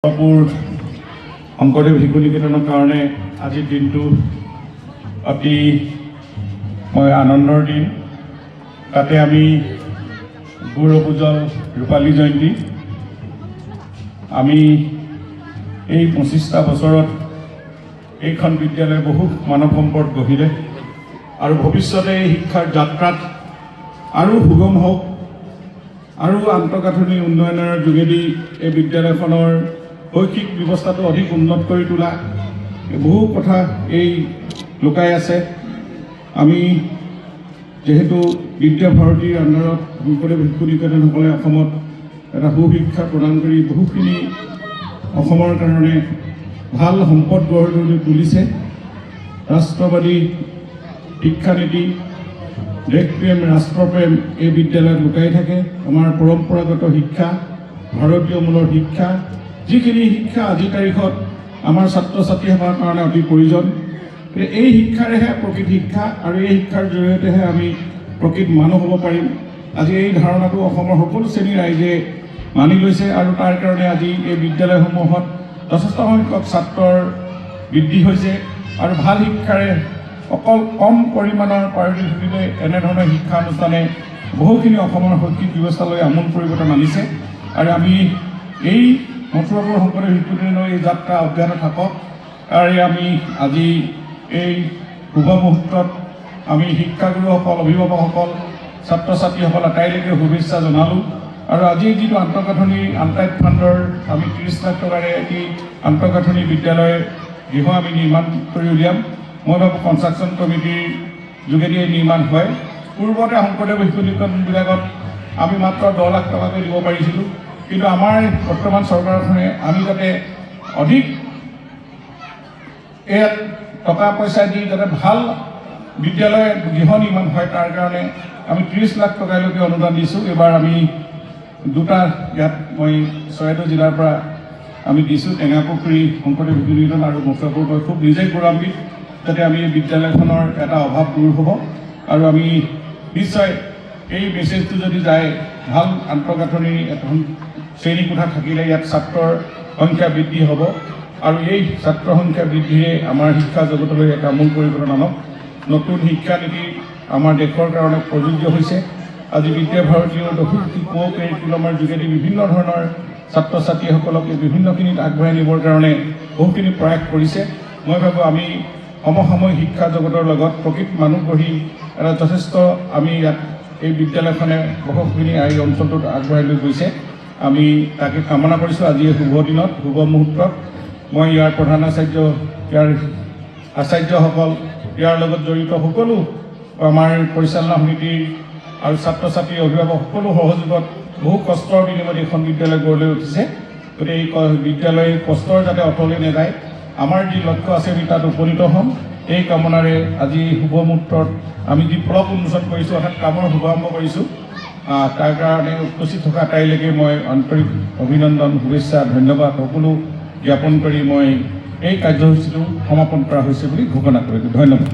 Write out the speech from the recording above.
শংকৰদেৱ শিশু নিকেতনৰ কাৰণে আজিৰ দিনটো অতি আনন্দৰ দিন। তাতে আমি গৌৰৱ উজ্জ্বল ৰূপালী জয়ন্তী। আমি এই 25টা বছৰত এইখন বিদ্যালয়ে বহু মানৱ সম্পদ গঢ়িলে আৰু ভৱিষ্যতে এই শিক্ষাৰ যাত্ৰাত আৰু সুগম হওক আৰু আন্তঃগাঁথনি উন্নয়নৰ যোগেদি এই বিদ্যালয়খনৰ শৈক্ষিক ব্যৱস্থাটো অধিক উন্নত কৰি তোলা বহু কথা এই লুকাই আছে। আমি যেহেতু বিদ্যা ভাৰতীৰ আণ্ডাৰত শংকৰদেৱ শিশু নিকেতনসকলে অসমত এটা সুশিক্ষা প্ৰদান কৰি বহুখিনি অসমৰ কাৰণে ভাল সম্পদ গঢ়ি তুলিছে। ৰাষ্ট্ৰবাদী শিক্ষানীতি, দেশপ্ৰেম, ৰাষ্ট্ৰপ্ৰেম এই বিদ্যালয়ত লুকাই থাকে। আমাৰ পৰম্পৰাগত শিক্ষা, ভাৰতীয় মূলৰ শিক্ষা, যিখিনি শিক্ষা আজিৰ তাৰিখত আমাৰ ছাত্ৰ ছাত্ৰীসকলৰ কাৰণে অতি প্ৰয়োজন। এই শিক্ষাৰেহে প্ৰকৃত শিক্ষা আৰু এই শিক্ষাৰ জৰিয়তেহে আমি প্ৰকৃত মানুহ হ'ব পাৰিম। আজি এই ধাৰণাটো অসমৰ সকলো শ্ৰেণীৰ ৰাইজে মানি লৈছে আৰু তাৰ কাৰণে আজি এই বিদ্যালয়সমূহত যথেষ্ট সংখ্যক ছাত্ৰৰ বৃদ্ধি হৈছে আৰু ভাল শিক্ষাৰে অকল কম পৰিমাণৰ পাৰিশ্ৰমিকলৈ এনেধৰণৰ শিক্ষানুষ্ঠানে বহুখিনি অসমৰ শৈক্ষিক ব্যৱস্থালৈ আমূল পৰিৱৰ্তন আনিছে আৰু আমি এই মথুৰাপুৰ শংকৰদেৱ শিশু নিকেতনৰ এই যাত্ৰা অব্যাহত থাকক। আৰু আমি আজি এই শুভ মুহূৰ্তত আমি শিক্ষাগুৰুসকল, অভিভাৱকসকল, ছাত্ৰ ছাত্ৰীসকল আটাইলৈকে শুভেচ্ছা জনালোঁ। আৰু আজি যিটো আন্তঃগাঁথনি আনটাইড ফাণ্ডৰ আমি 30 লাখ টকাৰে এটি আন্তঃগাঁথনি বিদ্যালয় গৃহ আমি নিৰ্মাণ কৰি উলিয়াম। মই ভাবোঁ কনষ্ট্ৰাকশ্যন কমিটিৰ যোগেদি নিৰ্মাণ হয়। পূৰ্বতে শংকৰদেৱ শিশু নিকেতনবিলাকত আমি মাত্ৰ 10 লাখ টকাকৈ দিব পাৰিছিলোঁ, কিন্তু আমাৰ বৰ্তমান চৰকাৰখনে আমি যাতে অধিক ইয়াত টকা পইচা দি যাতে ভাল বিদ্যালয় গৃহ নিৰ্মাণ হয় তাৰ কাৰণে আমি 30 লাখ টকালৈকে অনুদান দিছোঁ। এইবাৰ আমি দুটা ইয়াত মই চৰাইদেউ জিলাৰ পৰা আমি দিছোঁ, টেঙাপুখুৰী শংকৰদেৱ শিশু নিকেতন আৰু মথুৰাপুৰ। মই খুব নিজেই গৌৰৱান্বিত যাতে আমি এই বিদ্যালয়খনৰ এটা অভাৱ দূৰ হ'ব আৰু আমি নিশ্চয় এই মেছেজটো যদি যায়, ভাল আন্তঃগাঁথনি এখন শ্ৰেণীকোঠা থাকিলে ইয়াত ছাত্ৰৰ সংখ্যা বৃদ্ধি হ'ব আৰু এই ছাত্ৰ সংখ্যা বৃদ্ধিৰে আমাৰ শিক্ষা জগতলৈ এটা আমূল পৰিৱৰ্তন আনক। নতুন শিক্ষানীতি আমাৰ দেশৰ কাৰণে প্ৰযোজ্য হৈছে। আজি বিদ্যা ভাৰতীয় কাৰিকুলামৰ যোগেদি বিভিন্ন ধৰণৰ ছাত্ৰ ছাত্ৰীসকলক বিভিন্নখিনিত আগবঢ়াই নিবৰ কাৰণে বহুখিনি প্ৰয়াস কৰিছে। মই ভাবোঁ আমি সমসাময়িক শিক্ষা জগতৰ লগত প্ৰকৃত মানুহ গঢ়ি এটা যথেষ্ট আমি ইয়াত এই বিদ্যালয়খনে বহুখিনি এই অঞ্চলটোত আগবঢ়াই লৈ গৈছে। আমি তাকে কামনা কৰিছোঁ। আজি এই শুভ দিনত, শুভ মুহূৰ্তত মই ইয়াৰ প্ৰধান আচাৰ্য, ইয়াৰ আচাৰ্যসকল, ইয়াৰ লগত জড়িত সকলো আমাৰ পৰিচালনা সমিতিৰ আৰু ছাত্ৰ ছাত্ৰী, অভিভাৱক সকলো সহযোগত বহু কষ্টৰ বিনিময়ত এইখন বিদ্যালয় গঢ় লৈ উঠিছে। গতিকে এই বিদ্যালয় কষ্টৰ যাতে অতলে নাযায়, আমাৰ যি লক্ষ্য আছে আমি তাত উপনীত হ'ম। এই কামনাৰে আজি শুভ মুহূৰ্তত আমি যি ফলক উন্মোচন কৰিছোঁ, অৰ্থাৎ কামৰ শুভাৰম্ভ কৰিছোঁ, তাৰ কাৰণে উপস্থিত থকা আটাইলৈকে মই আন্তৰিক অভিনন্দন, শুভেচ্ছা, ধন্যবাদ সকলো জ্ঞাপন কৰি মই এই কাৰ্যসূচীটো সমাপন কৰা হৈছে বুলি ঘোষণা কৰিছোঁ। ধন্যবাদ।